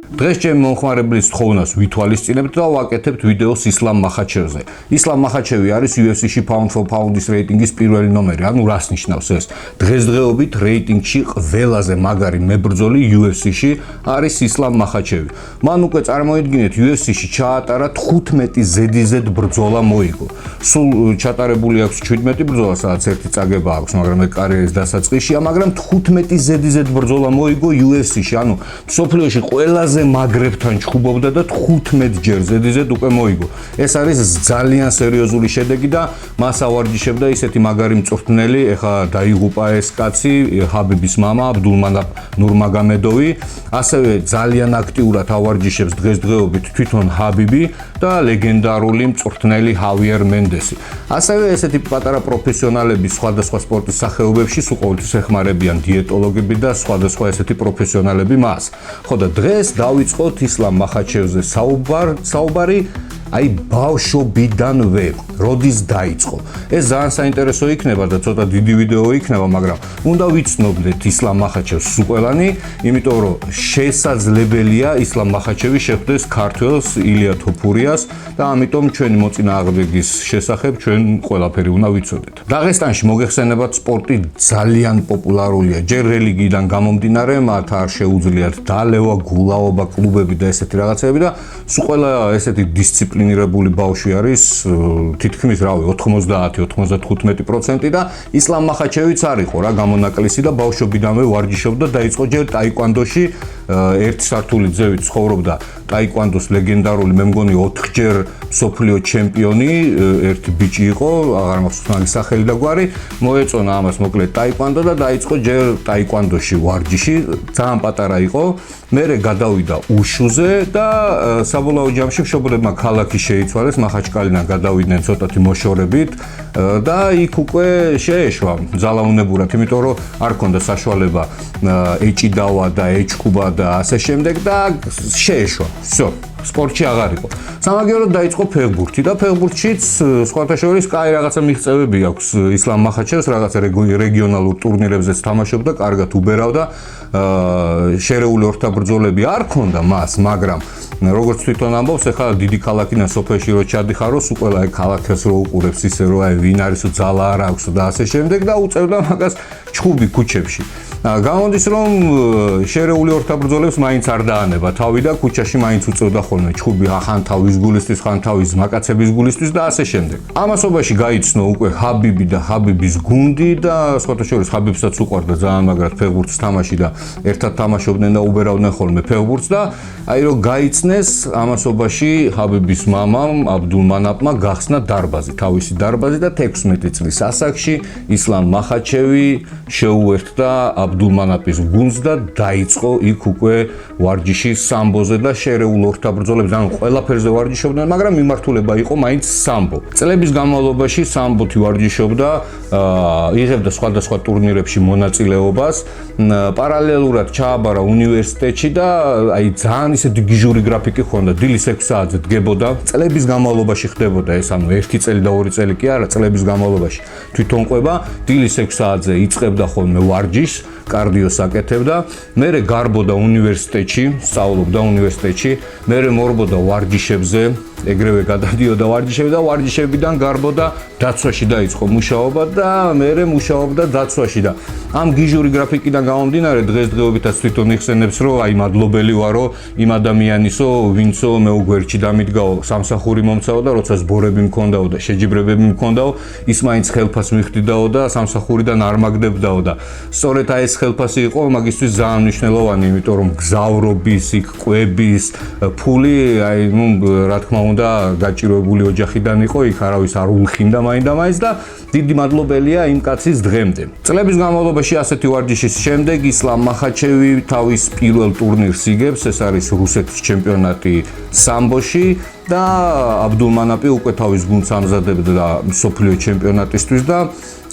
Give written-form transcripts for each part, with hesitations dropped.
დღეს ჩემი მომხმარებლის თხოვნას ვითვალისწინებთ და ვაკეთებთ ვიდეოს ისლამ მახაჩევზე. ისლამ მახაჩევი არის UFC-ში pound for pound-ის რეიტინგის პირველი ნომერი. ანუ რას ნიშნავს ეს? დღესდღეობით რეიტინგში ყველაზე მაგარი მებრძოლი UFC-ში არის ისლამ მახაჩევი. მან უკვე წარმოიდგინეთ UFC-ში ჩაატარა 15 ზედიზედ ბრძოლა მოიგო. სულ ჩატარებული აქვს 17 ბრძოლა, სადაც ერთი წაგება აქვს, მაგრამ ეს კარიერის დასაწყისშია, მაგრამ 15 ზედიზედ ბრძოლა მოიგო UFC-ში. ანუ მსოფლიოში ყველაზე მაგრებთან ჩხუბობდა და 15 ჯერ ზედიზედ უკვე მოიგო. ეს არის ძალიან სერიოზული შედეგი და მას ავარჯიშებდა ისეთი მაგარი მწვრთნელი, ეხლა დაიღუპა ეს კაცი, ჰაბიბის მამა აბდულმანაპ ნურმაგომედოვი, ასევე ძალიან აქტიურად ავარჯიშებს დღესდღეობით თვითონ ჰაბიბი და ლეგენდარული მწვრთნელი ჰავიერ მენდესი. ასევე ესეთი პატარა პროფესიონალები სხვადასხვა სპორტის სახეობებში სულ ყოველთვის ეხმარებიან დიეტოლოგები და სხვადასხვა ესეთი პროფესიონალები მას. ხო და დღეს დავიწყოთ ისლამ მახაჩევზე საუბარი აი ბავშვობიდანვე, როდის დაიწყო. ეს ძალიან საინტერესო იქნება და ცოტა დიდი ვიდეო იქნება, მაგრამ უნდა ვიცნობდეთ ისლამ მახაჩევს სულ ყველანი, იმიტომ რომ შესაძლებელია ისლამ მახაჩევი შეხვდეს ქართველს ილია თოფურიას და ამიტომ ჩვენი მოწინააღმდეგის შესახებ ჩვენ ყველაფერი უნდა ვიცოდეთ. დაღესტანში მოგეხსენებათ, სპორტი ძალიან პოპულარულია. ჯერ რელიგიიდან გამომდინარე, მათ არ შეუძლიათ დალევა, გულაობა, კლუბები და ესეთი რაღაცები და სულ ყველა ესეთი დისციპლინირებული ბავშვი არის თითქმის 90-95% და ისლამ მახაჩევიც არ იყო რა გამონაკლისი და ბავშვობიდანვე ვარჯიშობდა, დაიწყო ჯერ ტაიკვანდოში, ერთი სართულით ზევით ცხოვრობდა ტაიკვანდოს ლეგენდარული, მე მგონი 4-ჯერ მსოფლიო ჩემპიონი, ერთი ბიჭი იყო, აღარ მახსოვს მაგის სახელი და გვარი, მოეწონა ამას მოკლედ ტაიკვანდო და დაიწყო ჯერ ტაიკვანდოში ვარჯიში, ძალიან პატარა იყო, მერე გადავიდა უშუზე და საბოლოო ჯამში მშობლებმა ქალაქი შეიცვალეს, მახაჩკალიდან გადავიდნენ ცოტათი მოშორებით და იქ უკვე შეეშვა ძალაუნებურად, იმიტომ რომ არ ქონდა საშუალება ეჭიდავა და ეჭკუბა და ასე შემდეგ და შეეშვა. всё. სპორტში აღარ იყო. სამაგიეროდ დაიწყო ფეხბურთი და ფეხბურთშიც სხვათა შორის კაი რაღაცა მიღწევები აქვს ისლამ მახაჩევს, რაღაცა რეგიონალურ ტურნირებზეც თამაშობდა, კარგად უბერავდა, შერეული ორთაბრძოლები არ ქონდა მას, მაგრამ როგორც თვითონ ამბობს, ეხლა დიდი ქალაქიდან სოფელში რო ჩადიხარო, სულ ყველა ეგ ქალაქს რო უყურებს ისე რომ აი ვინ არისო ძალა არ აქვს და ასე შემდეგ და უწევდა მაგას ჩხუბი ქუჩებში. გამოდის რომ შერეული ორთაბრძოლებს მაინც არ დაანება თავი და ქუჩაში მაინც უწევდა ხოლმე ჩხუბი ხან თავის გულისთვის, ხან თავის მაკაცების გულისთვის და ასე შემდეგ. ამასობაში გაიცნო უკვე ჰაბიბი და ჰაბიბის გუნდი და სხვათა შორის ჰაბიბსაც უყვარდა ძალიან მაგრად ფეხბურთს თამაში და ერთად თამაშობდნენ და უბერავდნენ ხოლმე ფეხბურთს და აი რომ გაიცნეს ამასობაში ჰაბიბის მამამ აბდულმანაპმა გახსნა დარბაზი, თავისი დარბაზი და 16 წლის ასაკში ისლამ მახაჩევი შეუერთდა აბდულმანაპის გუნდს და დაიწყო იქ უკვე ვარჯიში სამბოზე და შერეულ ორთაბრძოლებზე, ანუ ყველაფერზე ვარჯიშობდნენ, მაგრამ მიმართულება იყო მაინც სამბო. წლების განმავლობაში სამბოთი ვარჯიშობდა, იღებდა სხვადასხვა ტურნირებში მონაწილეობას, პარალელურად ჩააბარა უნივერსიტეტში და აი ძალიან ისეთი გიჟური გრაფიკი ჰქონდა, დილის 6 საათზე დგებოდა, წლების განმავლობაში ხდებოდა ეს, ანუ 1 წელი და 2 წელი კი არა, წლების განმავლობაში თვითონ ყვება, დილის 6 საათზე იწყებდა ხოლმე ვარჯიშს, კარდიოს აკეთებდა, მერე გარბოდა უნივერსიტეტში, სწავლობდა უნივერსიტეტში, მერე მორბოდა ვარჯიშებზე, ეგრევე გადადიოდა ვარჯიშები და ვარჯიშებიდან გარბოდა დაცვაში დაიწყო მუშაობა და მერე მუშაობდა დაცვაში და ამ გიჟური გრაფიკიდან გამომდინარე დღესდღეობითაც თვითონ იხსენებს რომ აი მადლობელი ვარო იმ ადამიანისო, ვინცო მე უგვერდში დამიდგაო, სამსახური მომცაო და როცა ზბორები მქონდაო და შეჯიბრებები მქონდაო, ის მაინც ხელფას მიხდიდაო და სამსახურიდან არ მაგდებდაო და სწორედ აი ეს ხელფასი იყო მაგისთვის ძალიან მნიშვნელოვანი, იმიტომ რომ გზავრობის, იქ კვების, ფული, აი ნუ რა თქმა უნდა გაჭირვებული ოჯახიდან იყო, იქ არავის არ ულხინდა მაინდა-მაინც და დიდი მადლობელია იმ კაცის დღემდე. წლების განმავლობაში ასეთი ვარჯიშის შემდეგ ისლამ მახაჩევი თავის პირველ ტურნირს იგებს, ეს არის რუსეთის ჩემპიონატი სამბოში და აბდულმანაპი უკვე თავის გუნდს ამზადებდა მსოფლიო ჩემპიონატისთვის და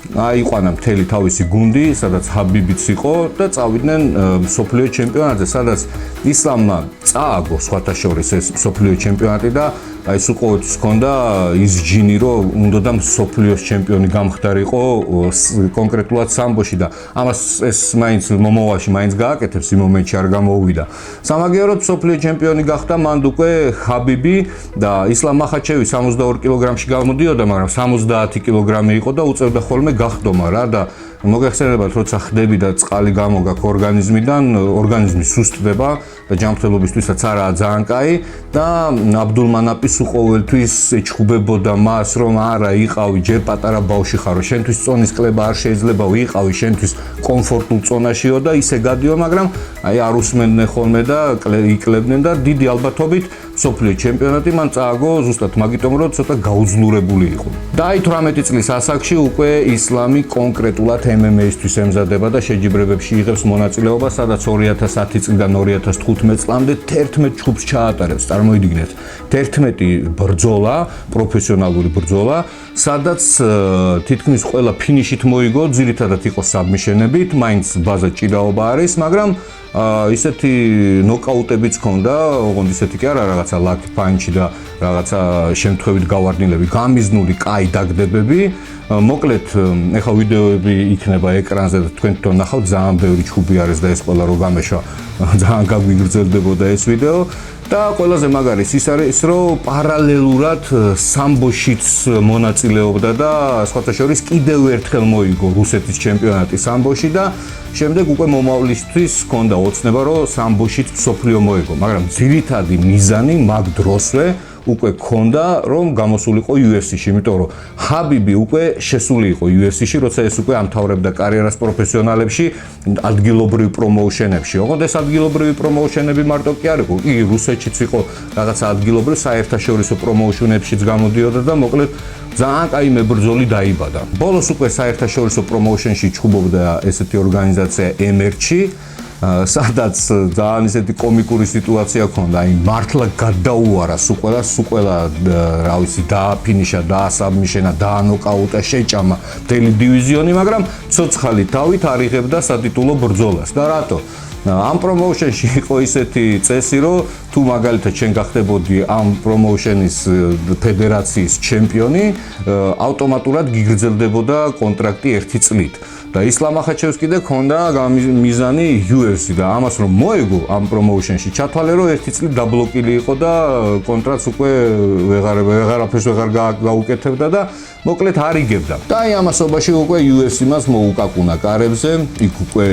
აიყვანა მთელი თავისი გუნდი, სადაც ჰაბიბიც იყო და წავიდნენ მსოფლიო ჩემპიონატზე, სადაც ისლამმა წააგო სხვათა შორის ეს მსოფლიო ჩემპიონატი და აი სულ ყოველთვის ჰქონდა ის ჯინი, რომ უნდა და მსოფლიოს ჩემპიონი გამხდარიყო კონკრეტულად სამბოში და ამას ეს მაინც მომავალში მაინც გააკეთებს იმ მომენტში არ გამოუვიდა. სამაგიეროდ მსოფლიო ჩემპიონი გახდა მანდ უკვე ხაბიბი და ისლამ მახაჩევი 62 კილოგრამში გამოდიოდა, მაგრამ 70 კილოგრამი იყო და უწევდა ხოლმე გახდომა რა და მოგეხსენებათ, როცა ხდები და წყალი გამოგაქვს ორგანიზმიდან, ორგანიზმი სუსტდება და ჯანმრთელობისთვისაც არაა ძალიან კაი და აბდულმანაპი სულ ყოველთვის ეჩხუბებოდა მას, რომ არა, იყავი, ჯერ პატარა ბავშვი ხარო, შენთვის წონის კლება არ შეიძლება ვიყავი, შენთვის კომფორტულ წონაშიო და ისე გადიო, მაგრამ აი არ უსმენდნენ ხოლმე და იკლებდნენ და დიდი ალბათობით მსოფლიო ჩემპიონატი მან წააგო ზუსტად მაგიტომ, რომ ცოტა გაუძლურებული იყო. და აი 18 წლის ასაკში უკვე ისლამი კონკრეტულად MMA-ისთვის ემზადება და შეჯიბრებებში იღებს მონაწილეობას, სადაც 2010 წლიდან 2015 წლამდე 11 ჯგუფს ჩაატარებს. წარმოიდგინეთ, 11 ბრძოლა, პროფესიონალური ბრძოლა, სადაც თითქმის ყველა ფინიშით მოიგო, ძირითადად იყო საბმიშენებით, მაინც ბაზა ჭიდაობა არის, მაგრამ ისეთი ნოკაუტებიც ჰქონდა, ოღონდ ისეთი კი არა, რაღაცა ლაკი პანჩი და რაღაცა შემთხვევით გავარდნილები, გამიზნული კაი დაგდებები. მოკლედ, ეხლა ვიდეოები იქნება ეკრანზე და თქვენ თვითონ ნახავთ, ძალიან ბევრი ჯგუფი არის და ეს ყველა რო გამეშვა, ძალიან გაგვიგრძელდებოდა ეს ვიდეო. და ყველაზე მაგარი ის არის, რომ პარალელურად სამბოშიც მონაწილეობდა და სხვათა შორის კიდევ ერთხელ მოიგო რუსეთის ჩემპიონატი სამბოში და შემდეგ უკვე მომავლისთვის ჰქონდა ოცნება, რომ სამბოშიც მსოფლიო მოიგო, მაგრამ ძირითადი მიზანი მაგ დროსვე უკვე ქონდა, რომ გამოსულიყო UFC-ში, იმიტომ რომ ხაბიბი უკვე შესული იყო UFC-ში, როცა ეს უკვე ამთავრებდა კარიერას პროფესიონალებში, ადგილობრივ პრომოუშენებში. ოღონდ ეს ადგილობრივი პრომოუშენები მარტო კი არ იყო, იგი რუსეთშიც იყო რაღაცა ადგილობრივ საერთაშორისო პრომოუშენებშიც გამოდიოდა და მოკლედ ძალიან კაი მებრძოლი დაიბადა. ბოლოს უკვე საერთაშორისო პრომოუშენში ჩხუბობდა ესეთი ორგანიზაცია MRC, სადაც ძალიან ისეთი კომიკური სიტუაცია ჰქონდა, აი მართლა გადაუარა სულ ყველა რა ვიცი, დააფინიშა, დაასაბმიშენა, დაანოკაუტა, შეჭამა მთელი დივიზიონი, მაგრამ ცოცხალი თავით არ იღებდა სატიტულო ბრძოლას. და რატო? ამ პრომოუშენში იყო ისეთი წესი, რომ თუ მაგალითად შენ გახდებოდი ამ პრომოუშენის ფედერაციის ჩემპიონი, ავტომატურად გიგრძელდებოდა კონტრაქტი 1 წლით. და ისლამ ახაჩევს კიდე ქონდა მიზანი UFC და ამას რომ მოეგო ამ პრომოუშენში ჩათვალე, რომ 1 წლით დაბლოკილი იყო და კონტრაქტს უკვე ვეღარაფერს ვეღარ გაუკეთებდა და მოკლედ არ იგებდა. და აი ამასობაში უკვე UFC მას მოუკაკუნა კარებზე, იქ უკვე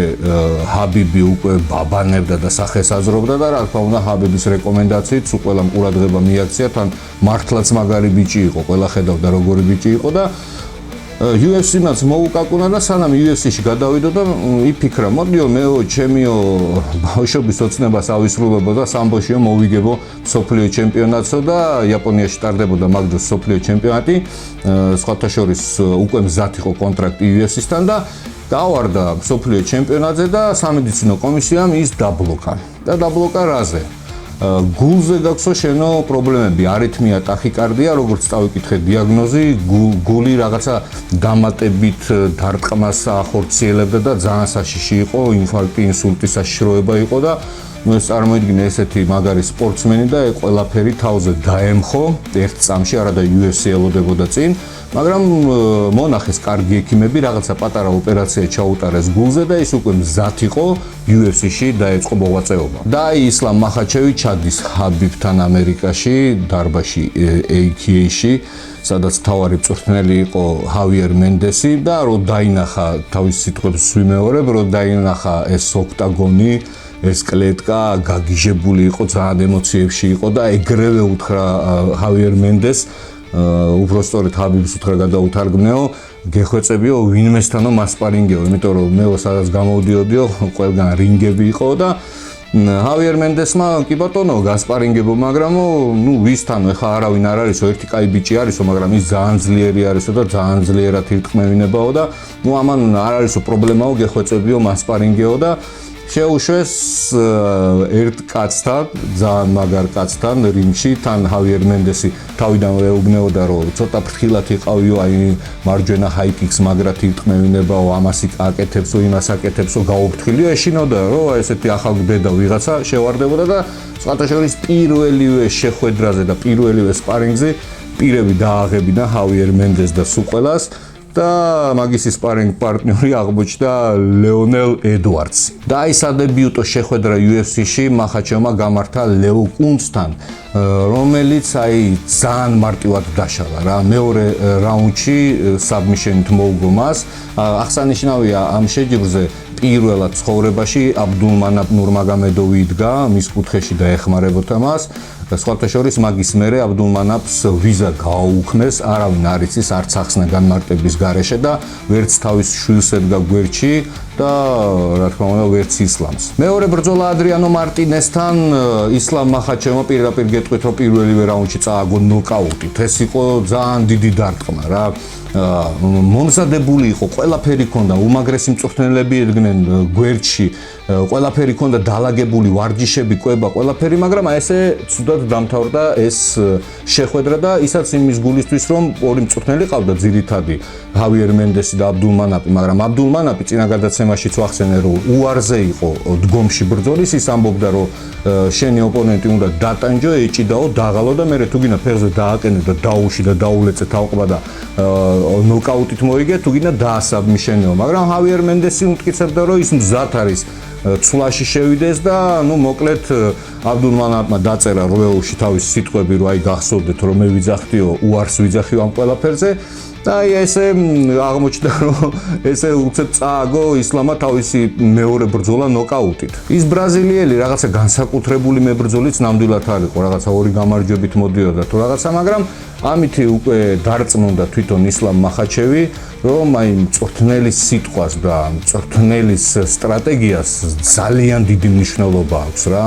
ხაბიბი უკვე ბაბანებდა და სახესაზრობდა და რა თქმა უნდა ხაბიბის რეკომენდაციით სულ ყველამ ყურადღება მიაქცია, თან მართლაც მაგარი ბიჭი იყო, ყველა ხედავდა როგორი ბიჭი იყო და UFC-მაც მოუკაკუნა და სანამ UFC-ში გადავიდო და იფიქრა, მოდიო მეო, ჩემიო ბავშვობის ოცნებას ავისრულებო და სამბოშიო მოვიგებო მსოფლიო ჩემპიონატსო და იაპონიაში ტარდებოდა მაგ დროს მსოფლიო ჩემპიონატი, სხვათა შორის უკვე მზად იყო კონტრაქტი UFC-სთან და გავარდა მსოფლიო ჩემპიონატზე და სამედიცინო კომისიამ ის დაბლოკა. და დაბლოკა რაზე? გულზე გაქვსო შენო პრობლემები, არითმია, ტახიკარდია, როგორც წავიკითხე დიაგნოზი, გული რაღაცა დამატებით დარტყმას ახორციელებდა და ძალიან საშიში იყო, ინფარქტი, ინსულტი საშიშროება იყო და ეს წარმოიდგინე ესეთი მაგარი სპორტსმენი და ყველაფერი თავზე დაემხო ერთ წამში, არა და UFC ელოდებოდა წინ, მაგრამ მონახეს კარგი ექიმები, რაღაცა პატარა ოპერაცია ჩაუტარეს გულზე და ის უკვე მზად იყო UFC-ში დაეწყო მოღვაწეობა. და აი ისლამ მახაჩევი ჩადის ხაბიბთან ამერიკაში, დარბაში AKA-ში, სადაც მთავარი მწვრთნელი იყო ხავიერ მენდესი და რო დაინახა თავის სიტყვებს ვიმეორებ, რო დაინახა ეს ოქტაგონი, ეს კლეტკა გაგიჟებული იყო, ძალიან ემოციებში იყო და ეგრევე უთხრა ხავიერ მენდესს, უბრალოდ ხაბიბს უთხრა გადაუთარგმნეო, გეხვეწებიო ვინმესთანო მასპარინგეო, იმიტომ რომ მეო სადაც გამოვდიოდიო, ყველგან რინგები იყო და ხავიერ მენდესმა კი ბატონო გასპარინგებო, მაგრამ ვისთანო ეხა არავინ არ არისო, ერთი კაი ბიჭი არისო, მაგრამ ის ძალიან ძლიერი არისო და ძალიან ძლიერად ირტყმევინებაო და ამან არ არისო პრობლემაო, გეხვეწებიო მასპარინგეო და შეუშვეს ერთ კაცთან, ძალიან მაგარ კაცთან რიმში, თან ჰავიერ მენდესი თავიდანვე ეუბნეოდა, რომ ცოტა ფრთხილად იყავიო, აი მარჯვენა ჰაიკიქს მაგრად იტყმევინებაო, ამას აკეთებსო, იმას აკეთებსო, გაუფრთხილიო, ეშინოდა, რომ ესეთი ახალ დედა ვიღაცა შევარდებოდა და სხვათა შორის პირველივე შეხვედრაზე და პირველივე სპარინგზე პირები დააღებინა ჰავიერ მენდეს და სუყველას და მაგისი სპარინგ პარტნიორი აღმოჩნდა ლეონელ ედვარდსი. და აი სადებიუტო შეხვედრა UFC-ში მახაჩევმა გამართა ლეო კუნცთან, რომელიც აი ძალიან მარტივად დაშალა რა. მეორე რაუნდში საბმიშენით მოუგო მას. აღსანიშნავია ამ შეჯიბრზე პირველად ცხოვრებაში აბდულმანაპ ნურმაგომედოვი იდგა მის კუთხეში და ეხმარებოდა მას. სხვათა შორის მაგის მერე აბდულმანაპს ვიზა გააუქმეს, არავინ არ იცის არც ახსნა განმარტების გარეშე და ვერც თავის შვილს ედგა გვერდში და რა თქმა უნდა ვერც ისლამს. მეორე ბრძოლა ადრიანო მარტინესთან ისლამ მახაჩევმა პირდაპირ გეტყვით, რომ პირველივე რაუნდში წააგო ნოკაუტით. ეს იყო ძალიან დიდი დარტყმა რა. მომზადებული იყო, ყველაფერი ჰქონდა, უმაგრესი მწვრთნელები ედგნენ გვერდში, ყველაფერი ჰქონდა დალაგებული, ვარჯიშები, კვება, ყველაფერი, მაგრამ ესე ცუდად დამთავრდა ეს შეხვედრა და ისაც იმის გულისთვის, რომ ორი მწვრთნელი ყავდა ძირითადი, ჰავიერ მენდესი და აბდულმანაპი, მაგრამ აბდულმანაპი წინა გადაცემაშიც ვახსენე, რომ უარზე იყო დგომში ბრძოლის, ის ამბობდა, რომ შენი ოპონენტი უნდა დატანჯო, ეჭიდაო, დაღალო და მერე თუ გინდა ფეხზე დააკენე და დაუში და დაულეწე თავყბა და ნოკაუტით მოიგე, თუ გინდა დაასაბმიშენეო, მაგრამ ჰავიერ მენდესი უმტკიცებდა, რომ ის მზად არის ცვლაში შევიდეს და ნუ მოკლედ აბდულმანაპმა დაწერა როეულში თავის სიტყვები, რომ აი გახსოვდეთ, რომ მე ვიძახდიო, უარს ვიძახიო ამ ყველაფერზე და აი ესე აღმოჩნდა, რომ ესე უცებ წააგო ისლამა თავისი მეორე ბრძოლა ნოკაუტით. ის ბრაზილიელი რაღაცა განსაკუთრებული მებრძოლიც ნამდვილად არ იყო, რაღაცა ორი გამარჯვებით მოდიოდა თუ რაღაცა, მაგრამ ამითი უკვე დარწმუნდა თვითონ ისლამ მახაჩევი, რომ აი მწვრთნელის სიტყვას და მწვრთნელის სტრატეგიას ძალიან დიდი მნიშვნელობა აქვს რა.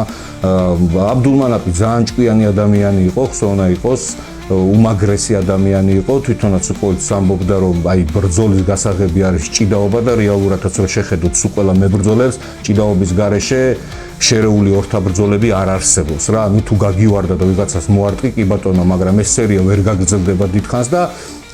აბდულმანაპი ძალიან ჭკვიანი ადამიანი იყო, ხსოვნა იყოს, უმაგრესი ადამიანი იყო, თვითონაც ყოველთვის ამბობდა, რომ აი ბრძოლის გასაღები არის ჭიდაობა და რეალურადაც რო შეხედოთ ყველა მებრძოლებს, ჭიდაობის გარეშე შერეული ორთაბრძოლები არ არსებობს რა. ნუ თუ გაგივარდა და ვიღაცას მოარტყი, კი ბატონო, მაგრამ ეს სერია ვერ გაგრძელდება დიდხანს და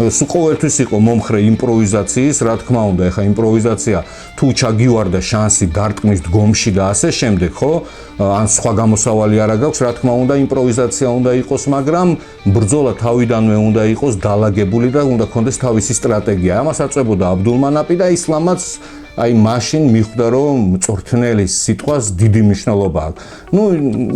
ყოველთვის იყო მომხრე იმპროვიზაციის, რა თქმა უნდა, ეხა იმპროვიზაცია თუ ჩაგივარდა შანსი დარტყმის დგომში და ასე შემდეგ, ხო? ან სხვა გამოსავალი არა გაქვს, რა თქმა უნდა, იმპროვიზაცია უნდა იყოს, მაგრამ ბრძოლა თავიდანვე უნდა იყოს დალაგებული და უნდა ქონდეს თავისი სტრატეგია. ამას აწვებოდა აბდულმანაპი და ისლამაც აი მაშინ მიხვდა, რომ მწვრთნელის სიტყვას დიდი მნიშვნელობა აქვს. ნუ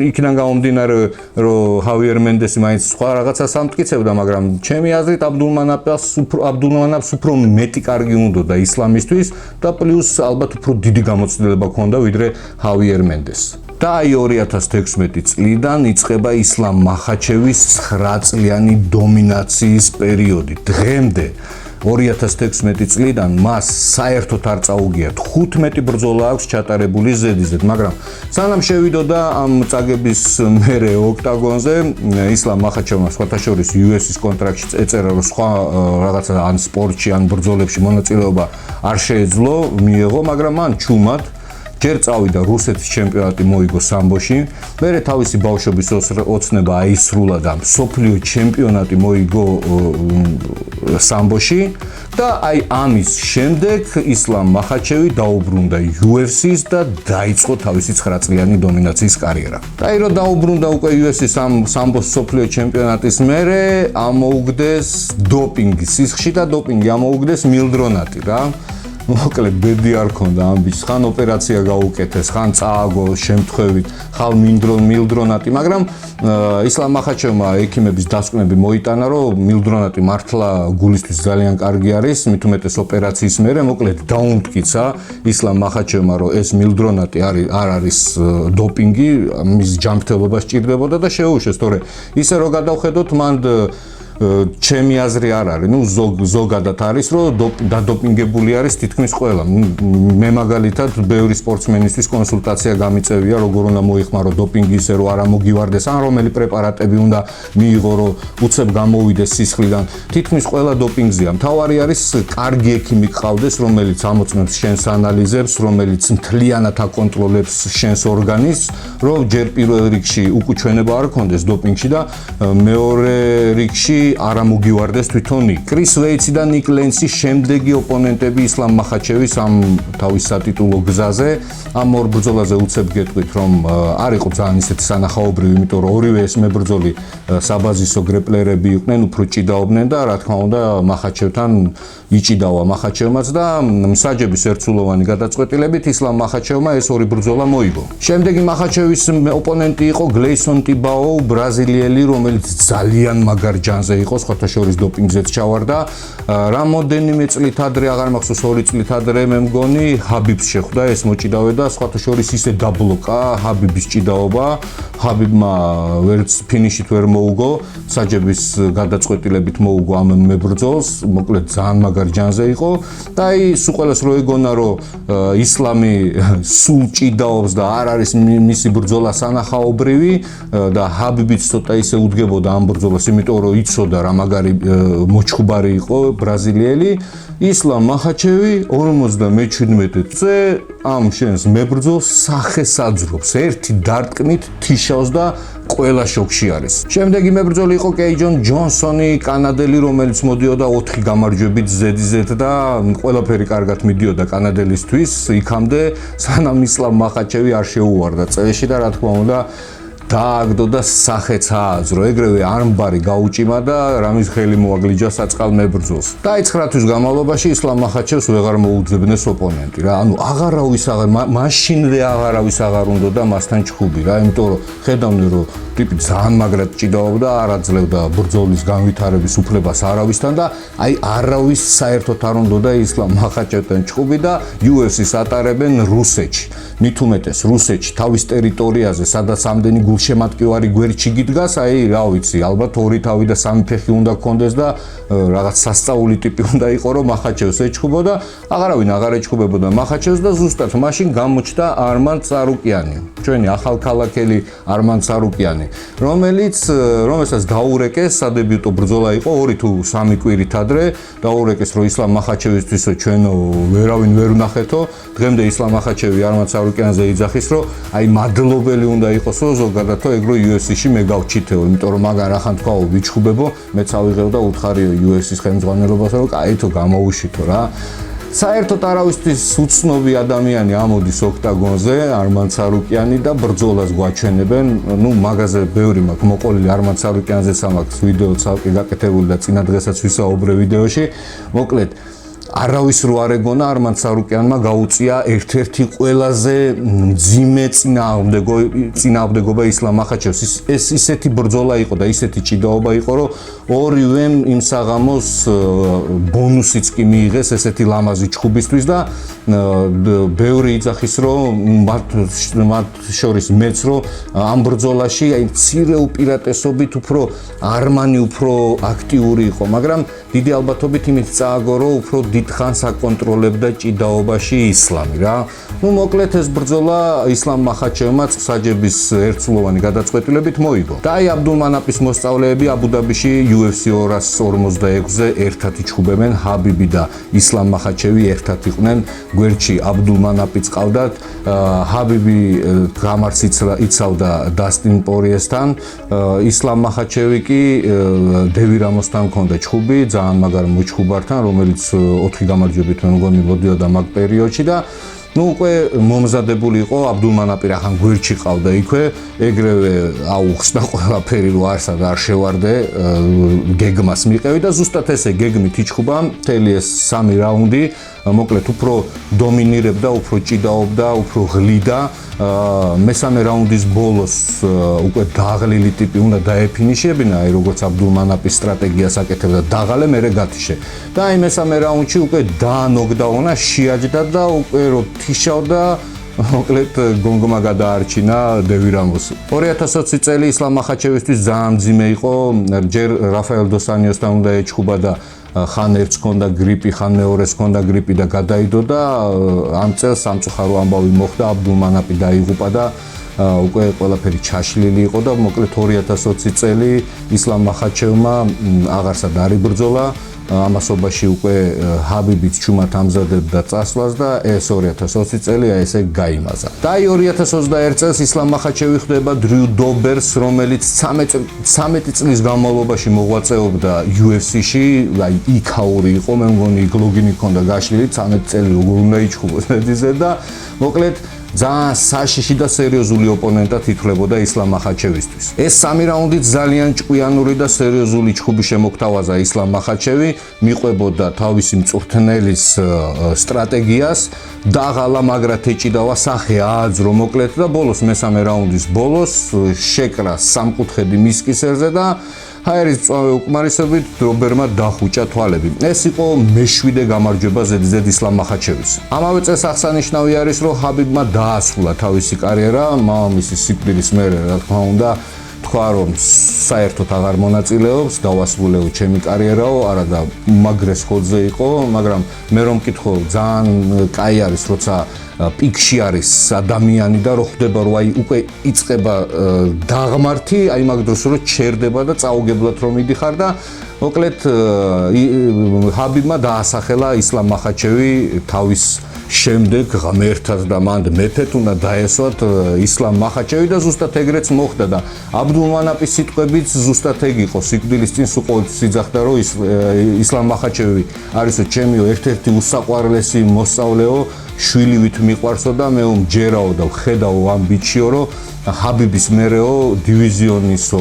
იქიდან გამომდინარე, რომ ჰავიერ მენდესი მაინც სხვა რაღაცას ამტკიცებდა, მაგრამ ჩემი აზრით აბდულმანაპს უფრო მეტი კარგი უნდოდა ისლამისთვის და პლუს ალბათ უფრო დიდი გამოცდილება ჰქონდა ვიდრე ჰავიერ მენდესს. და აი 2016 წლიდან იწყება ისლამ მახაჩევის 9 წლიანი დომინაციის პერიოდი. დღემდე 2016 წლიდან მას საერთოდ არ წაუგია 15 ბრძოლა აქვს ჩატარებული ზედიზედ, მაგრამ სანამ შევიდოდა ამ წაგების მერე ოქტაგონზე, ისლამ მახაჩევმა სხვათა შორის UFC-ის კონტრაქტში ეწერა, რომ სხვა რაღაცა ან სპორტში, ან ბრძოლებში მონაწილეობა არ შეეძლო, მიიღო, მაგრამ მან ჩუმად ჯერ წავიდა რუსეთის ჩემპიონატი მოიგო სამბოში, მერე თავისი ბავშვობის ოცნება აისრულა და მსოფლიო ჩემპიონატი მოიგო სამბოში და აი ამის შემდეგ ისლამ მახაჩევი დაუბრუნდა UFC-ს და დაიწყო თავისი 9 წლიანი დომინაციის კარიერა. აი რომ დაუბრუნდა უკვე UFC-ს სამბოს მსოფლიო ჩემპიონატის მერე ამოუგდეს დოპინგის სისხლში და დოპინგი ამოუგდეს მილდრონატი რა. მოკლედ ბედი არ ქონდა ამბის, ხან ოპერაცია გაუკეთეს, ხან წააგო შემთხვევით, ხალ მილდრონატი, მაგრამ ისლამ მახაჩევმა ექიმების დასკვნები მოიტანა, რომ მილდრონატი მართლა გულისთვის ძალიან კარგი არის, მით უმეტეს ოპერაციის მერე, მოკლედ დაუმტკიცა ისლამ მახაჩევმა, რომ ეს მილდრონატი არ არის დოპინგი, მის ჯანმრთელობა სჭირდებოდა და შეუშვეს, თორე ისე რომ გადავხედოთ, მან ჩემი აზრი არ არის, ნუ ზოგადად არის, რომ დადოპინგებული არის თითქმის ყველა. მე მაგალითად ბევრი სპორტსმენისთვის კონსულტაცია გამიწევია, როგორ უნდა მოიხმარო დოპინგი ისე რომ არ ამოგივარდეს, ან რომელი პრეპარატები უნდა მიიღო, რომ უცებ გამოვიდეს სისხლიდან. თითქმის ყველა დოპინგზეა. მთავარი არის კარგი ექიმი გყავდეს, რომელიც ამოწმებს შენს ანალიზებს, რომელიც მთლიანად აკონტროლებს შენს ორგანიზმს, რომ ჯერ პირველ რიგში უკუჩვენება არ ქონდეს დოპინგში და მეორე რიგში არ ამოგივარდეს თვითონ იქ. კრის ვეიცი და ნიკ ლენსის შემდეგი ოპონენტები ისლამ მახაჩევის ამ თავის სატიტულო გზაზე. ამ ორ ბრძოლაზე უცებ გეტყვით, რომ არ იყო ძალიან ისეთი სანახაობრივი, იმიტომ რომ ორივე ეს მებრძოლი საბაზისო გრეპლერები იყვნენ, უფრო ჭიდაობდნენ და რა თქმა უნდა მახაჩევთან იჭიდავა მახაჩევმაც და მსაჯების ერთსულოვანი გადაწყვეტილებით ისლამ მახაჩევმა ეს ორი ბრძოლა მოიგო. შემდეგი მახაჩევის ოპონენტი იყო გლეისონ ტიბაო, ბრაზილიელი, რომელიც ძალიან მაგარ ჯანზე იყო, სხვათა შორის დოპინგზეც ჩავარდა. რამოდენიმე წლით ადრე, აღარ მახსოვს 2 წლით ადრე მე მგონი, ჰაბიბს შეხვდა ეს მოჭიდავე და სხვათა შორის ისე დაბლოკა ჰაბიბის ჭიდაობა. ჰაბიბმა ვერც ფინიშით ვერ მოუგო, საჯების გადაწყვეტილებით მოუგო ამ მებრძოლს, მოკლედ ძალიან მაგარ ჯანზე იყო და აი სულ ყველას რო ეგონა რომ ისლამი სულ ჭიდაობს და არ არის მისი ბრძოლა სანახაობრივი და ჰაბიბიც ცოტა ისე უდგებოდა ამ ბრძოლას, იმიტომ რომ იცოდა რა მაგარი მოჩხუბარი იყო ბრაზილიელი. ისლამ მახაჩევი 57 წე ამ შენს მებრძოლს სახეს აძრობს, ერთი დარტყმით თიშავს და ყველა შოქში არის. შემდეგი მებრძოლი იყო კეიჯონ ჯონსონი, კანადელი, რომელიც მოდიოდა 4 გამარჯვებით ზედიზედ და ყველაფერი კარგად მიდიოდა კანადელისთვის, იქამდე სანამ ისლამ მახაჩევი არ შეუვარდა წელში და რა თქმა უნდა დააგდო და სახეც ააზრო. ეგრევე არმბარი გაუჭიმა და რამის ხელი მოაგლიჯა საწყალ მებრძოლს. დაიწყრა თვის განმავლობაში ისლამ მახაჩევს ვეღარ მოუძებნეს ოპონენტი რა. ანუ მაშინვე აღარავის აღარ უნდა და მასთან ჩხუბი რა, იმიტომ რომ ხედავდნენ რომ ტიპი ძალიან მაგრად ჭიდაობდა, არ აძლევდა ბრძოლის განვითარების უფლებას არავისთან და აი არავის საერთოდ არ უნდა და ისლამ მახაჩევთან ჩხუბი და UFC-ს ატარებენ რუსეთში. მით უმეტეს რუსეთში თავის ტერიტორიაზე, სადაც ამდენი გულშემატკივარი გვერდში გიდგას, აი რა ვიცი, ალბათ 2 თავი და 3 ფეხი უნდა გქონდეს და რაღაც სასწაული ტიპი უნდა იყო, რომ მახაჩევს ეჩხუბოდა, აღარავინ აღარ ეჩხუბებოდა მახაჩევს და ზუსტად მაშინ გამოჩნდა არმან ცარუკიანი, ჩვენი ახალქალაქელი არმან ცარუკიანი, რომელსაც დაურეკეს სადებიუტო ბრძოლა იყო 2 თუ 3 კვირით ადრე, დაურეკეს რომ ისლამ მახაჩევისთვის ჩვენო ვერავინ ვერ ვნახეთო, დღემდე ისლამ მახაჩევი არმან ცარუკიანზე იძახის, რომ აი მადლობელი უნდა იყოსო ზოგადადო ეგრო UFC-ში მე გავჩითეო, იმიტომ რომ მაგან რახან თქვაო ვიჩხუბებო, მეც ავიღებ და უთხარიო UFC-ს ხელმძღვანელობას, რომ კაითო გამოუშვითო რა. საერთოდ არავისთვის უცნობი ადამიანი ამოდის ოქტაგონზე, არმან ცარუკიანი და ბრძოლას გვაჩვენებენ. ნუ მაგაზე ბევრი მაქვს მოყოლილი არმან ცარუკიანზე სამაქვს ვიდეო ცალკე გაკეთებული და წინა დღესაც ვისაუბრე ვიდეოში. მოკლედ არავის რო არ ეგონა არმან ცარუკიანმა გაუწია ერთ-ერთი ყველაზე მძიმე წინააღმდეგობა ისლამ მახაჩევს. ეს ისეთი ბრძოლა იყო და ისეთი ჭიდაობა იყო, რომ ორივემ იმ საღამოს ბონუსიც კი მიიღეს ესეთი ლამაზი ჩხუბისთვის და ბევრი იძახის, რომ მათ შორის მეც რომ ამ ბრძოლაში აი მცირე უპირატესობით უფრო არმანი უფრო აქტიური იყო, მაგრამ დიდი ალბათობით იმით წააგო, რომ უფრო დიდ ხანს აკონტროლებდა ჭიდაობაში ისლამი რა. ნუ მოკლედ ეს ბრძოლა ისლამ მახაჩევმაც საჯების ერთსულოვანი გადაწყვეტილებით მოიგო. და აი აბდულმანაპის მოსწავლეები აბუ-დაბიში UFC 246-ზე ერთად იჩხუბებენ, ჰაბიბი და ისლამ მახაჩევი ერთად იყვნენ გვერდში, აბდულმანაპიც ყავდათ, ჰაბიბი გამარს იცავდა დასტინ პორიესთან, ისლამ მახაჩევი კი დევი რამოსთან ჰქონდა ჩხუბი, ძალიან მაგარ მოჩხუბართან, რომელიც 4 გამარჯვებით მე მგონი მოდიოდა მაგ პერიოდში და ნუ უკვე მომზადებული იყო აბდულმანაპი რახან გვერდში ყავდა იქვე, ეგრევე აუხსნა ყველაფერი რომ არსა და არ შევარდე, გეგმას მიყევი და ზუსტად ესე გეგმით იჩხუბა მთელი ეს 3 რაუნდი, მოკლედ უფრო დომინირებდა, უფრო ჭიდაობდა, უფრო ღლიდა. მესამე რაუნდის ბოლოს უკვე დაღლილი ტიპი უნდა დაეფინიშებინა, აი როგორც აბდულმანაპის სტრატეგიას აკეთებდა, დაღალე მერე გათიშე. და აი მესამე რაუნდში უკვე დაანოკდაუნა, შეაჯდა და უკვე რო თიშავდა მოკლედ გონგმა გადაარჩინა დევირამოს. 2020 წელი ისლამ მახაჩევისთვის ძალიან მძიმე იყო, ჯერ რაფაელ დოსანიოსთან უნდა ეჩხუბა და ხან ერთს ჰქონდა გრიპი, ხან მეორეს ჰქონდა გრიპი და გადაიდო და ამ წელს სამწუხარო ამბავი მოხდა, აბდულმანაპი დაიღუპა და უკვე ყველაფერი ჩაშლილი იყო და მოკლედ 2020 წელი ისლამ მახაჩევმა აღარსად არ იბრძოლა. ამასობაში უკვე ჰაბიბიც ჩუმად ამზადებდა წასვლას და ეს 2020 წელი ესე გაიმაზა. და 2021 წელს ისლამ მახაჩევი ხდება დრიუ დობერს, რომელიც 13 წლის განმავლობაში მოღვაწეობდა UFC-ში, აი იქაური იყო, მე მგონი გლოგინი ჰქონდა გაშლილი, 13 წელი როგორ უნდა იჩხუბოს ეძიზე და მოკლედ ძალიან საშიში და სერიოზული ოპონენტად ითვლებოდა ისლამ მახაჩევისთვის. ეს სამი რაუნდიც ძალიან ჭკვიანური და სერიოზული ჩხუბი შემოგთავაზა ისლამ მახაჩევი, მიყვებოდა თავისი მწვრთნელის სტრატეგიას, დაღალა, მაგრამ ეჭიდავა სახე ააძრო მოკლედ და ბოლოს მესამე რაუნდის ბოლოს შეკრა სამკუთხედი მის კისერზე და ჰაერის მწვავე უკმარისობით დრობერმა დახუჭა თვალები. ეს იყო მე-7 გამარჯვება ზედიზედ ისლამ მახაჩევის. ამავე წელს აღსანიშნავი არის, რომ ჰაბიბმა დაასრულა თავისი კარიერა, მამამისის სიკვდილის მერე, რა თქმა უნდა, თქვა, რომ საერთოდ აღარ მონაწილეობს, დავასრულეო ჩემი კარიერაო, არა და უმაგრეს ხოძე იყო, მაგრამ მე რომ მკითხო, ძალიან კაი არის, როცა პიკში არის ადამიანი და რო ხდება, რომ აი უკვე იწყება დაღმართი, აი მაგ დროს რო ჩერდება და წაუგებლად რომ მიდიხარ და მოკლედ ჰაბიბმა დაასახელა ისლამ მახაჩევი თავის შემდეგ ღმერთად და მანდ მეფეთ უნდა დაესვათ ისლამ მახაჩევი და ზუსტად ეგრეც მოხდა და აბდულმანაპის სიტყვებიც ზუსტად ეგ იყო სიკვდილის წინ სულ სიძახდა რომ ისლამ მახაჩევი არისო ჩემიო ერთ-ერთი უსაყვარლესი მოსწავლეო შვილივით მიყვარსო და მე მჯერაო და ვხედაო ამ ბიჭიო რომ ჰაბიბის მერეო დივიზიონისო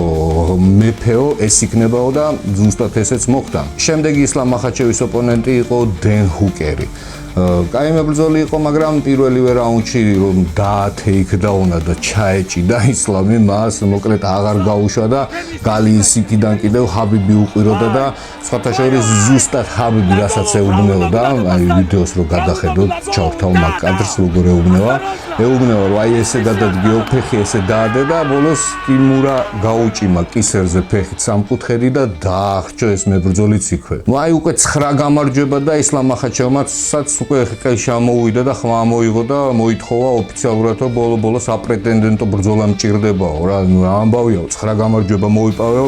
მეფეო ეს იქნებაო და ზუსტად ესეც მოხდა. შემდეგი ისლამ მახაჩევის ოპონენტი იყო დენ ჰუკერი. კაი მებრძოლი იყო, მაგრამ პირველივე რაუნდში რომ დაათეიქდაუნა და ჩაეჭიდა ისლამი მას, მოკლედ აღარ გაუშვა და გალის იქიდან კიდევ ჰაბიბი უყვიროდა და სხვათა შორის ზუსტად ჰაბიბი რასაც ეუბნეოდა, აი ვიდეოს რო გადახედოთ, ჩავთავ მაგ კადრს როგორ ეუბნება, რომ აი ესე გადადგიო ფეხი ესე დაადე და ბოლოს კიმურა გაუჭიმა კისერზე ფეხით სამკუთხედი და დაახრჩო ეს მებრძოლიც იქვე. ნუ აი უკვე 9 გამარჯვება და ისლამ მახაჩევმაცაც უკვე ხელი შემოვიდა და ხმა მოიღო და მოითხოვა ოფიციალურად რომ ბოლო-ბოლო საპრეტენდენტო ბრძოლა მჭირდებაო რა ამბავიაო 9 გამარჯვება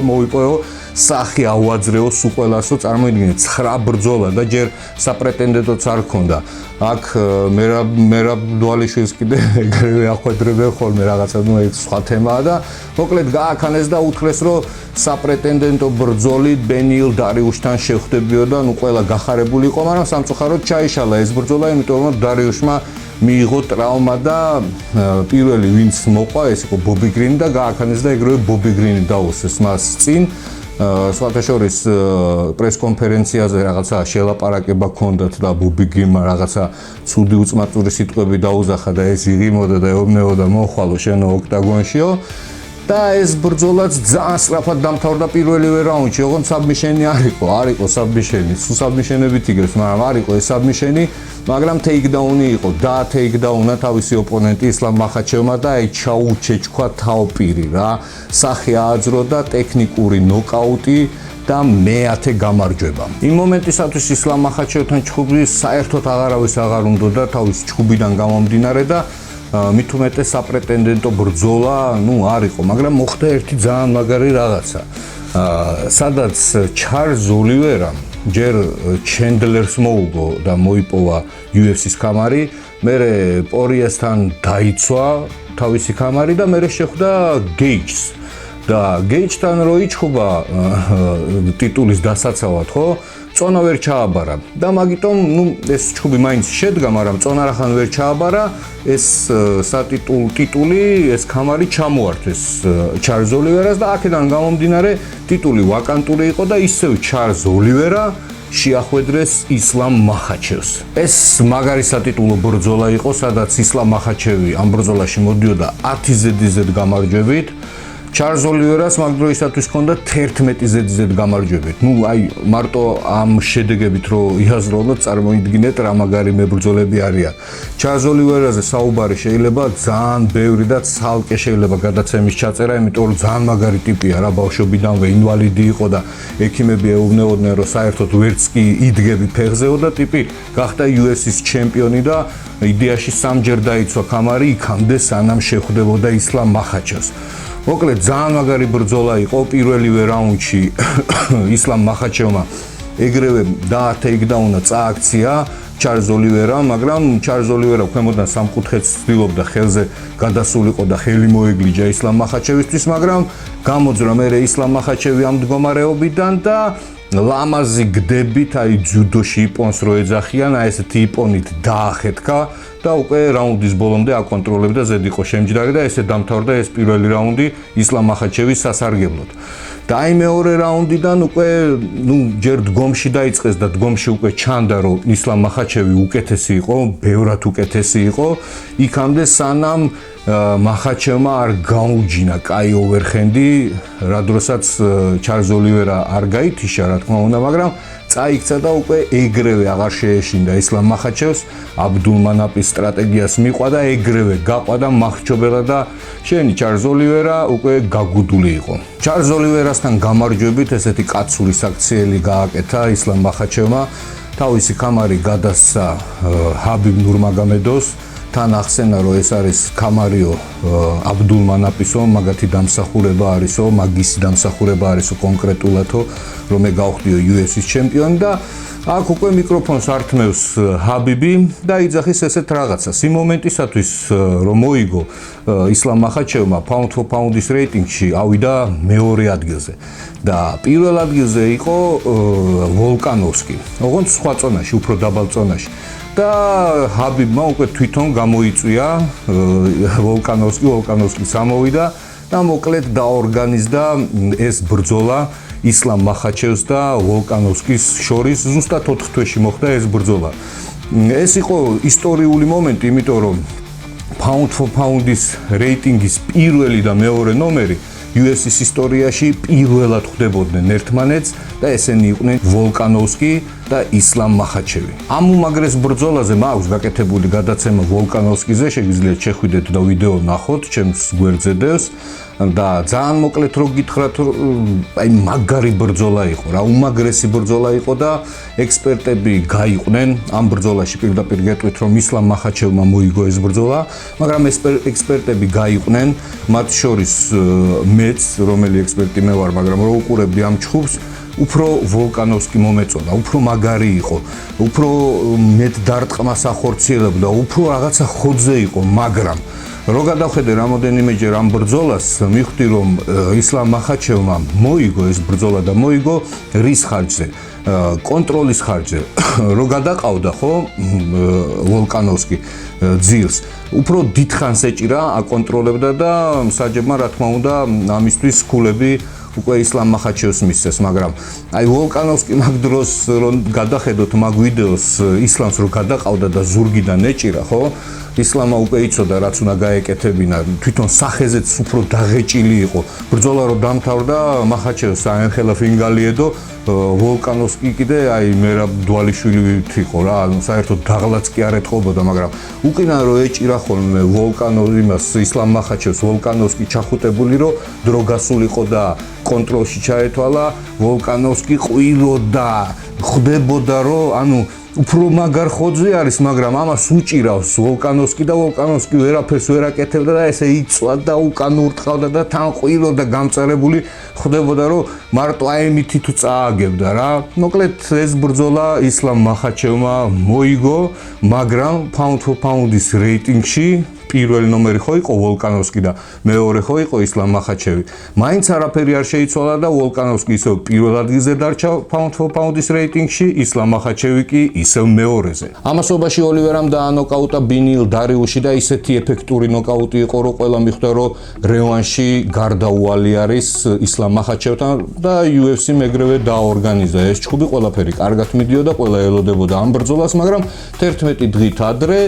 მოიპოვეო სახი ავაძრეო სულ ყველასო წარმოიდგინეთ 9 ბრძოლა და ჯერ საპრეტენდენტოც არ ქონდა აქ მერაბ დვალიშვილს კიდე ეგრევე ახვედრებენ ხოლმე რაღაცა ნუ ეს სხვა თემაა და მოკლედ გააქანეს და უთხრეს რომ საპრეტენდენტო ბრძოლი ბენილ დარიუშთან შევხვდებიო და ნუ ყველა გახარებული იყო მაგრამ სამწუხაროდ ჩაიშალა ეს ბრძოლა იმიტომ რომ დარიუშმა მიიღო ტრავმა და პირველი ვინც მოყვა ეს იყო ბობი გრინი და გააქანეს და ეგრევე ბობი გრინი დაუსეს მას წინ სხვათა შორის პრესკონფერენციაზე რაღაცა შელაპარაკება ჰქონდათ და ბობი გრინმა რაღაცა ცუდი უწმაწური სიტყვები დაუზახა და ეს იღიმოდა და ეუბნებოდა მოხვალო შენო ოქტაგონშიო და ეს ბრძოლაც ძალიან სწრაფად დამთავრდა პირველივე რაუნდში, ოღონდ საბმიშენი არ იყო საბმიშენი, სულ საბმიშენებით იგებს, მაგრამ არ იყო ეს საბმიშენი, მაგრამ ტეიქდაუნი იყო, და ტეიქდაუნა თავისი ოპონენტი ისლამ მახაჩევმა და აი ჩაუჩეჩქვა თავპირი რა, სახე ააძრო და ტექნიკური ნოკაუტი და მე-10 გამარჯვება. იმ მომენტისათვის ისლამ მახაჩევთან ჩხუბი საერთოდ აღარავის აღარ უნდოდა თავის ჩხუბიდან გამომდინარე და მით უმეტეს საპრეტენდენტო ბრძოლა, ნუ არ იყო, მაგრამ მოხდა ერთი ძალიან მაგარი რაღაცა. სადაც ჩარლზ ოლივერამ ჯერ ჩენდლერს მოუგო და მოიპოვა UFC-ს კამარი, მერე პორიესთან დაიცვა თავისი კამარი და მერე შეხვდა გეიჯს. და გეიჯთან რო იჩხუბა ტიტულის დასაცავად, ხო? წონა ვერ ჩააბარა და მაგიტომ ნუ ეს ჩხუბი მაინც შედგა, მაგრამ წონა რახან ვერ ჩააბარა, ეს ტიტული, ეს კამარი ჩამოართვეს ჩარლზ ოლივერას და აქედან გამომდინარე ტიტული ვაკანტური იყო და ისევ ჩარლზ ოლივერა შეახვედრეს ისლამ მახაჩევს. ეს მაგარი სატიტულო ბრძოლა იყო, სადაც ისლამ მახაჩევი ამ ბრძოლაში მოდიოდა 10 ზედიზედ გამარჯვებით. ჩარლზ ოლივერას მაგ დროისათვის ჰქონდა 11 ზედიზედ გამარჯვებით. აი მარტო ამ შედეგებით რო იაზროთ, წარმოიდგინეთ რა მაგარი მებრძოლები არიან. ჩარლზ ოლივერაზე საუბარი შეიძლება ძალიან ბევრი და ცალკე შეიძლება გადაცემის ჩაწერა, იმიტომ რომ ძალიან მაგარი ტიპია რა, ბავშვობიდანვე ინვალიდი იყო და ექიმები ეუბნეოდნენ რომ საერთოდ ვერც კი იდგები ფეხზეო და ტიპი გახდა UFC-ის ჩემპიონი და იდეაში სამჯერ დაიცვა ქამარი იქამდე სანამ შეხვდებოდა ისლამ მახაჩევს. მოკლედ ძალიან მაგარი ბრძოლა იყო პირველივე რაუნდში ისლამ მახაჩევმა ეგრევე დაათეიქდაუნა წააქცია ჩარლზ ოლივერა, მაგრამ ჩარლზ ოლივერა ქვემოდან სამკუთხედს ცდილობდა ხელზე გადასულიყო და ხელი მოეგლიჯა ისლამ მახაჩევისთვის, მაგრამ გამოძრა მერე ისლამ მახაჩევი ამ მდგომარეობიდან და ლამაზი გდებით, აი ძიუდოში იპონს რო ეძახიან, აი ესეთი იპონით დაახეთქა და უკვე რაუნდის ბოლომდე აკონტროლებდა, ზედ იყო შემჯდარი და ესე დამთავრდა ეს პირველი რაუნდი ისლამ მახაჩევის სასარგებლოდ. და აი მეორე რაუნდიდან უკვე ჯერ დგომში დაიწყეს და დგომში უკვე ჩანდა რომ ისლამ მახაჩევი უკეთესი იყო, ბევრად უკეთესი იყო, იქამდე სანამ მახაჩევმა არ გაუჯინა კაი ოვერჰენდი, რა დროსაც ჩარლზ ოლივერა არ გაითიშა, რა თქმა უნდა, მაგრამ წაიქცა და უკვე ეგრევე აღარ შეეშინდა ისლამ მახაჩევს, აბდულმანაპის სტრატეგიას მიყვა და ეგრევე გაყვა მახრჩობელა და შენი ჩარლზ ოლივერა უკვე გაგუდული იყო. ჩარლზ ოლივერასთან გამარჯვებით ესეთი კაცური საქციელი გააკეთა ისლამ მახაჩევმა, თავისი ქამარი გადასცა ჰაბიბ ნურმაგომედოვს, თან ახსენა რომ ეს არის ქამარიო აბდულმანაპისო, მაგათი დამსახურება არისო, მაგისი დამსახურება არისო კონკრეტულათო, რომ მე გავხდიო UFC-ის ჩემპიონი და აქ უკვე მიკროფონს ართმევს ჰაბიბი და იძახის ესეთ რაღაცას. იმ მომენტისათვის რომ მოიგო ისლამ მახაჩევმა pound for pound-ის რეიტინგში ავიდა მეორე ადგილზე და პირველ ადგილზე იყო ვოლკანოვსკი, ოღონდ სხვა წონაში, უფრო დაბალ წონაში. და ჰაბიბმა უკვე თვითონ გამოიწვია ვოლკანოვსკი სამოვიდა და მოკლედ დაორგანიზდა ეს ბრძოლა ისლამ მახაჩევს და ვოლკანოვსკის შორის, ზუსტად 4 თვეში მოხდა ეს ბრძოლა. ეს იყო ისტორიული მომენტი, იმიტომ რომ pound for pound-ის რეიტინგის პირველი და მეორე ნომერი UFC-ის ისტორიაში პირველად ხვდებოდნენ ერთმანეთს და ესენი იყვნენ ვოლკანოვსკი და ისლამ მახაჩევი. ამ უმაგრეს ბრძოლაზე მაქვს გაკეთებული გადაცემა ვოლკანოვსკიზე, შეგიძლიათ შეხვიდეთ და ვიდეო ნახოთ, ჩემს გვერდზე დევს და ძალიან მოკლედ რო გითხრათ, აი მაგარი ბრძოლა იყო რა, უმაგრესი ბრძოლა იყო და ექსპერტები გაიყვნენ ამ ბრძოლაში, პირდაპირ გეტყვით რომ ისლამ მახაჩევმა მოიგო ეს ბრძოლა, მაგრამ ექსპერტები გაიყვნენ, მათ შორის მეც, რომელი ექსპერტი მე ვარ, მაგრამ რო უყურებდი ამ ჩხუბს, უფრო ვოლკანოვსკი მომეწონა, უფრო მაგარი იყო, უფრო მეტ დარტყმას ახორციელებდა, უფრო რაღაცა ხოძე იყო, მაგრამ რო გადავხედე რამოდენიმეჯერ ამ ბრძოლას, მივხვდი რომ ისლამ მახაჩევმა მოიგო ეს ბრძოლა და მოიგო რის ხარჯზე? კონტროლის ხარჯზე. რო გადაყავდა ხო ვოლკანოვსკი ძილს, უფრო დიდხანს ეჭირა აკონტროლებდა და მსაჯებმა რა თქმა უნდა ამისთვის ქულები უკვე ისლამ მახაჩევს მისცეს, მაგრამ აი ვოლკანოვსკი მაგ დროს რომ გადახედოთ მაგ ვიდეოს, ისლამს რო გადაყავდა და ზურგიდან ეჭირა, ხო? ისლამა უკვე იცოდა რაც უნდა გაეკეთებინა, თვითონ სახეზეც უფრო დაღეჭილი იყო. ბრძოლა რო დამთავრდა, მახაჩევს აენხელა ფინგალიედო, ვოლკანოვსკი კიდე აი მერაბ დვალიშვილით იყო რა, ანუ საერთოდ დაღლაც კი არ ეთყობოდა, მაგრამ უკინა რო ეჭირა ხოლმე ვოლკანოვიმას ისლამ მახაჩევს, ვოლკანოვსკი ჩახუტებული რო დრო გასულიყო და კონტროლში ჩაეთვალა, ვოლკანოვსკი ყვიროდა, ხვდებოდა რომ ანუ უფრო მაგარ ხოძე არის, მაგრამ ამას უჭირავს ვოლკანოვსკი და ვოლკანოვსკი ვერაფერს ვერ აკეთებდა და ესე იწვა და უკან ურტყავდა და თან ყვიროდა გამწარებული, ხვდებოდა რომ მარტო აემითი თუ წააგებდა რა. მოკლედ ეს ბრძოლა ისლამ მახაჩევმა მოიგო, მაგრამ pound for pound-ის რეიტინგში პირველი ნომერი ხო იყო ვოლკანოვსკი და მეორე ხო იყო ისლამ მახაჩევი. მაინც არაფერი არ შეიცვალა და ვოლკანოვსკი ისევ პირველ ადგილზე დარჩა pound for pound-ის რეიტინგში, ისლამ მახაჩევი კი ისევ მეორეზე. ამასობაში ოლივერამ დაანოკაუტა ბინილ დარიუში და ისეთი ეფექტური ნოკაუტი იყო, რომ ყველა მიხვდა, რომ რევანში გარდაუვალი არის ისლამ მახაჩევთან და UFC-მ ეგრევე დააორგანიზა ეს ჩხუბი, ყველაფერი კარგად მიდიოდა, ყველა ელოდებოდა ამ ბრძოლას, მაგრამ 11 დღით ადრე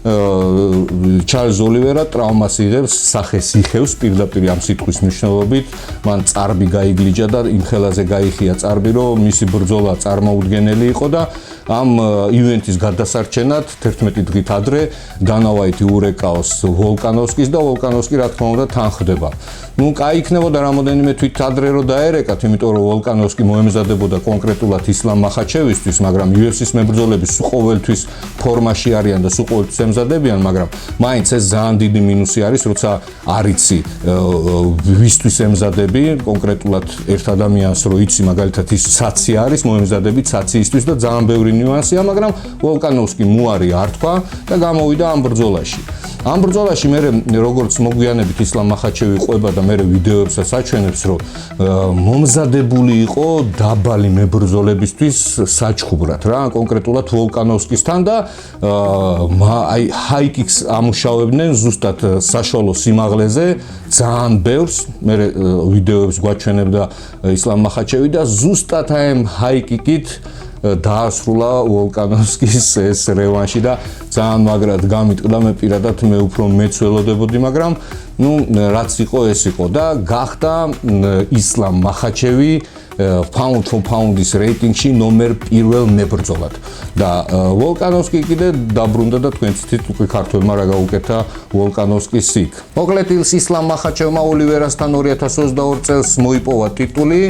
ჩარლზ ოლივერა ტრაუმას იღებს, სახეს იხევს პირდაპირ ამ სიტყვის მნიშვნელობით, მან წარბი გაიგლიჯა და იმ ხელაზე გაიხია წარბი, რომ მისი ბრძოლა წარმოუდგენელი იყო და ამ ივენტის გადასარჩენად 11 დღით ადრე დანა ვაიტი ურეკავს ვოლკანოვსკის და ვოლკანოვსკი რა თქმა უნდა თან ხდება. ნუ კაი იქნებოდა რამოდენიმე თვით ადრე რომ დაერეკათ, იმიტომ რომ ვოლკანოვსკი მოემზადებოდა კონკრეტულად ისლამ მახაჩევისთვის, მაგრამ UFC-ს მებრძოლები ყოველთვის ფორმაში არიან და ყოველთვის ემზადებიან, მაგრამ მაინც ეს ძალიან დიდი მინუსი არის, როცა არ იცი ვისთვის ემზადები, კონკრეტულად ერთ ადამიანს რო იცი, მაგალითად ის ცაცი არის, მოემზადები ცაციისთვის და ძალიან ბევრი ნიუანსია, მაგრამ ვოლკანოვსკი მუარი არ თქვა და გამოვიდა ამ ბრძოლაში. ამ ბრძოლაში მე როგორც მოგვიანებით ისლამ მახაჩევი ყვება და მე ვიდეოებსაც აჩვენებს, რომ მომზადებული იყო დაბალი მებრძოლებისთვის საჩხუბრად რა, კონკრეტულად ვოლკანოვსკისთან და აი ჰაიკიქს ამუშავებდნენ ზუსტად საშუალო სიმაღლეზე ძალიან ბევრს, მე ვიდეოებს გვაჩვენებდა ისლამ მახაჩევი და ზუსტად აი ამ ჰაიკიკით დაასრულა ვოლკანოვსკის ეს რევანში და ძალიან მაგრად გამიტყდა, მე პირადად მე უფრო მეც ველოდებოდი, მაგრამ ნუ რაც იყო ეს იყო და გახდა ისლამ მახაჩევი pound for pound-ის რეიტინგში ნომერ 1 მებრძოლად და ვოლკანოვსკი კიდე დაბრუნდა და თქვენ ცით უკვე ქართველმა რა გაუკეთა ვოლკანოვსკის სიკ. მოკლედ ისლამ მახაჩევმა ოლივერასთან 2022 წელს მოიპოვა ტიტული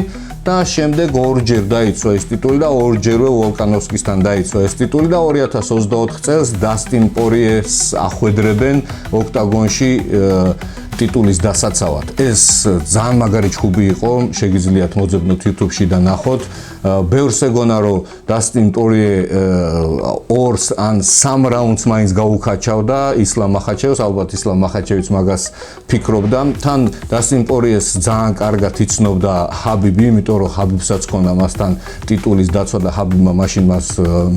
და შემდეგ ორჯერ დაიცვა ეს ტიტული და ორჯერვე ვოლკანოვსკისთან დაიცვა ეს ტიტული და 2024 წელს დასტინ პორიეს ახვედრებენ ოქტაგონში ტიტულის დასაცავად. ეს ძალიან მაგარი ჩხუბი იყო, შეგიძლიათ მოძებნოთ YouTube-ში და ნახოთ. ბევრს ეგონა, რომ დასტინ პორიე 2 ან 3 რაუნდს მაინც გაუკაჩავდა ისლამ მახაჩევს, ალბათ ისლამ მახაჩევიც მაგას ფიქრობდა. თან დასტინ პორიეს ძალიან კარგად იცნობდა ჰაბიბი, იმიტომ რომ ჰაბიბსაც ჰქონდა მასთან ტიტულის დაცვა და ჰაბიბმა მაშინ მას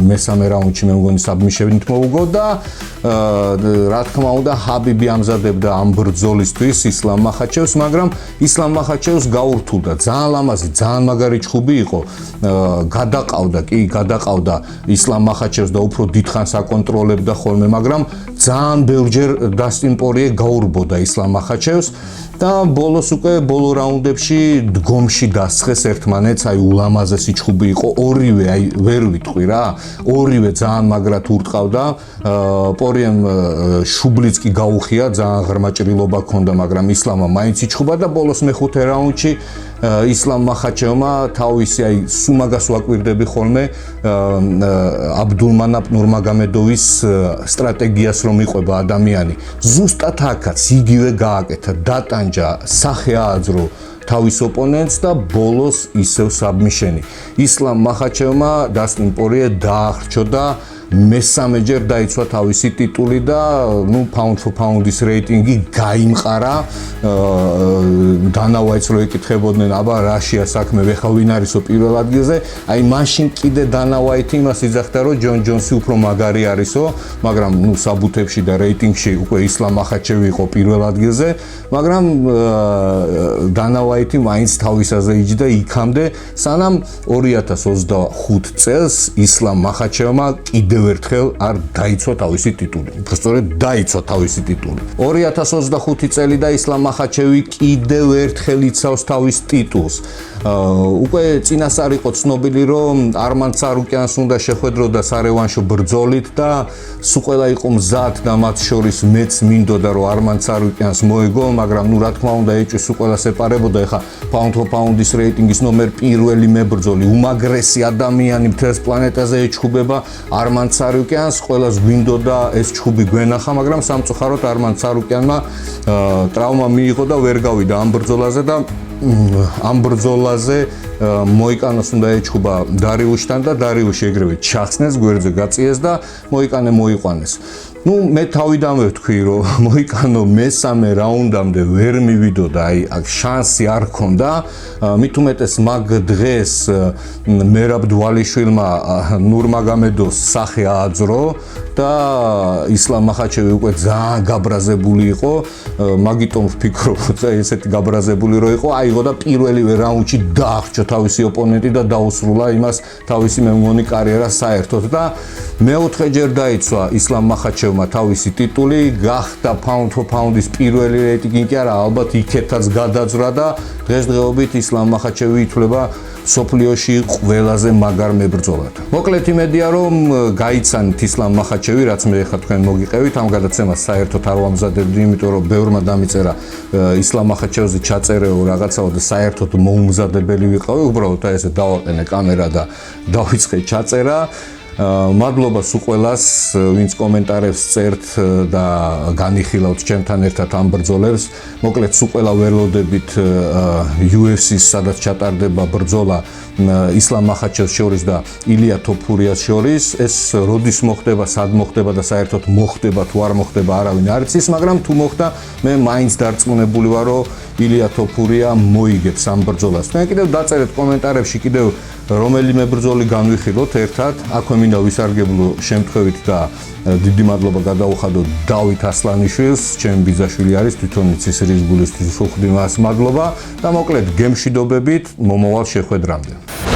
მესამე რაუნდში მე მგონი საბმიშენით მოუგო და რა თქმა უნდა ჰაბიბი ამზადებდა ამ ბრძოლისთვის ისლამ მახაჩევს, მაგრამ ისლამ მახაჩევს გაურთულდა. ძალიან ლამაზი, ძალიან მაგარი ჩხუბი იყო. გადაყავდა ისლამ მახაჩევს და უფრო დიდხანს აკონტროლებდა ხოლმე, მაგრამ ძალიან ბევრჯერ დასტინ პორიე გაურბოდა ისლამ მახაჩევს და ბოლოს უკვე ბოლო რაუნდებში დგომში დასხეს ერთმანეთს, აი ულამაზესი ჩხუბი იყო, ორივე აი ვერ ვიტყვი რა, ორივე ძალიან მაგრად ურტყავდა, პორიემ შუბლიც კი გაუხია, ძალიან ღრმა ჭრილობა ჰქონდა, მაგრამ ისლამმა მაინც იჩხუბა და ბოლოს მეხუთე რაუნდში ისლამ მახაჩევმა თავისი აი სუმაგას ვაკვირდები ხოლმე აბდულმანაპ ნურმაგამედოვის სტრატეგიას რომ იყვება ადამიანი. ზუსტად აქაც იგივე გააკეთა, დატანჯა, სახე ააძრო თავის ოპონენტს და ბოლოს ისევ საბმიშენი. ისლამ მახაჩევმა დასტინ პორიე დაახრჩოდა მესამეჯერ დაიცვა თავისი ტიტული და ნუ pound for pound-ის რეიტინგი გაიმყარა. დანა ვაიტს რო ეკითხებოდნენ, აბა რაშია საქმე, ვეხა ვინ არისო პირველ ადგილზე, აი მაშინ კიდე დანა ვაიტი იმას იძახდა, რომ ჯონ ჯონსი უფრო მაგარი არისო, მაგრამ ნუ საბუთებში და რეიტინგში უკვე ისლამ მახაჩევი იყო პირველ ადგილზე, მაგრამ დანა ვაიტი მაინც თავისაზე იჯდა იქამდე, სანამ 2025 წელს ისლამ მახაჩევმა კიდევ ერთხელ არ დაიცვა თავისი ტიტული. უბრალოდ დაიცვა თავისი ტიტული. 2025 წელი და ისლამ მახაჩევი კიდევ ერთხელ იცავს თავის ტიტულს. უკვე წინასწარ იყო ცნობილი, რომ არმან ცარუკიანს უნდა შეხვედროდა სარევანშო ბრძოლით და სულ ყველა იყო მზად და მათ შორის მეც მინდოდა, რომ არმან ცარუკიანს მოეგო, მაგრამ ნუ რა თქმა უნდა ეჭვი სულ ყველა ეპარებოდა. ეხა pound for pound-ის რეიტინგის ნომერ 1 მებრძოლი, უმაგრესი ადამიანი მთელს პლანეტაზე ეჩხუბება არმან ცარუკიანს, ყველას გვინდოდა ეს ჩხუბი გვენახა, მაგრამ სამწუხაროდ არმან ცარუკიანმა ტრავმა მიიღო და ვერ გავიდა ამ ბრძოლაზე და ამ ბრძოლაზე მოიკანოს უნდა ეჩხუბა დარიუშთან და დარიუში ეგრევე ჩახსნეს, გვერდზე გაწიეს და მოიკანე მოიყვანეს. ნუ მე თავიდანვე ვთქვი, რომ მოიკანო მესამე რაუნდამდე ვერ მივიდოდა, აი შანსი არ ჰქონდა. მით უმეტეს მაგ დღეს მერაბ დვალიშვილმა ნურმაგამედოს სახე ააძრო და ისლამ მახაჩევი უკვე ძალიან გაბრაზებული იყო, მაგიტომ ვფიქრობ, რომ ესეთი გაბრაზებული რო იყო, აიღო და პირველივე რაუნდში დაახჭო თავისი ოპონენტი და დაუსრულა იმას თავისი მე მგონი კარიერა საერთოდ და მეოთხეჯერ დაიცვა ისლამ მახაჩევმა თავისი ტიტული, გახდა pound for pound-ის პირველი რეიტინგი კი არა, ალბათ იქეთაც გადაძრა და დღესდღეობით ისლამ მახაჩევი ითვლება სოფლიოში ყველაზე მაგარ მებრძოლად. მოკლედ იმედია რომ გაიცანით ისლამ მახაჩევი, რაც მე ხა თქვენ მოგიყევით, ამ გადაცემას საერთოდ არ ვამზადებდი, იმიტომ რომ ბევრმა დამიწერა ისლამ მახაჩევზე ჩაწერეო რაღაცაო და საერთოდ მოუმზადებელი ვიყავი, უბრალოდ აი ესე დავაყენე კამერა და დავიწყე ჩაწერა. მადლობა სულ ყველას, ვინც კომენტარებს წერთ და განიხილავთ ჩემთან ერთად ამ ბრძოლებს. მოკლედ სულ ყველა ველოდებით UFC-ს, სადაც ჩატარდება ბრძოლა ისლამ მახაჩევს შორის და ილია თოფურიას შორის. ეს როდის მოხდება, სად მოხდება და საერთოდ მოხდება თუ არ მოხდება, არავინ არ იცის, მაგრამ თუ მოხდა, მე მაინც დარწმუნებული ვარ, რომ ილია თოფურია მოიგებს ამ ბრძოლას. თქვენ კიდევ დაწერეთ კომენტარებში კიდევ რომელიმე ბრძოლი განვიხილოთ ერთად. აქვე მინდა ვისარგებლო შემთხვევით და დიდი მადლობა გადაუხადო დავით ასლანიშვილს, ჩემი ბიძაშვილი არის, თვითონ იცის რის გულისთვის უხდი მას მადლობა და მოკლედ გემშვიდობებით მომავალ შეხვედრამდე.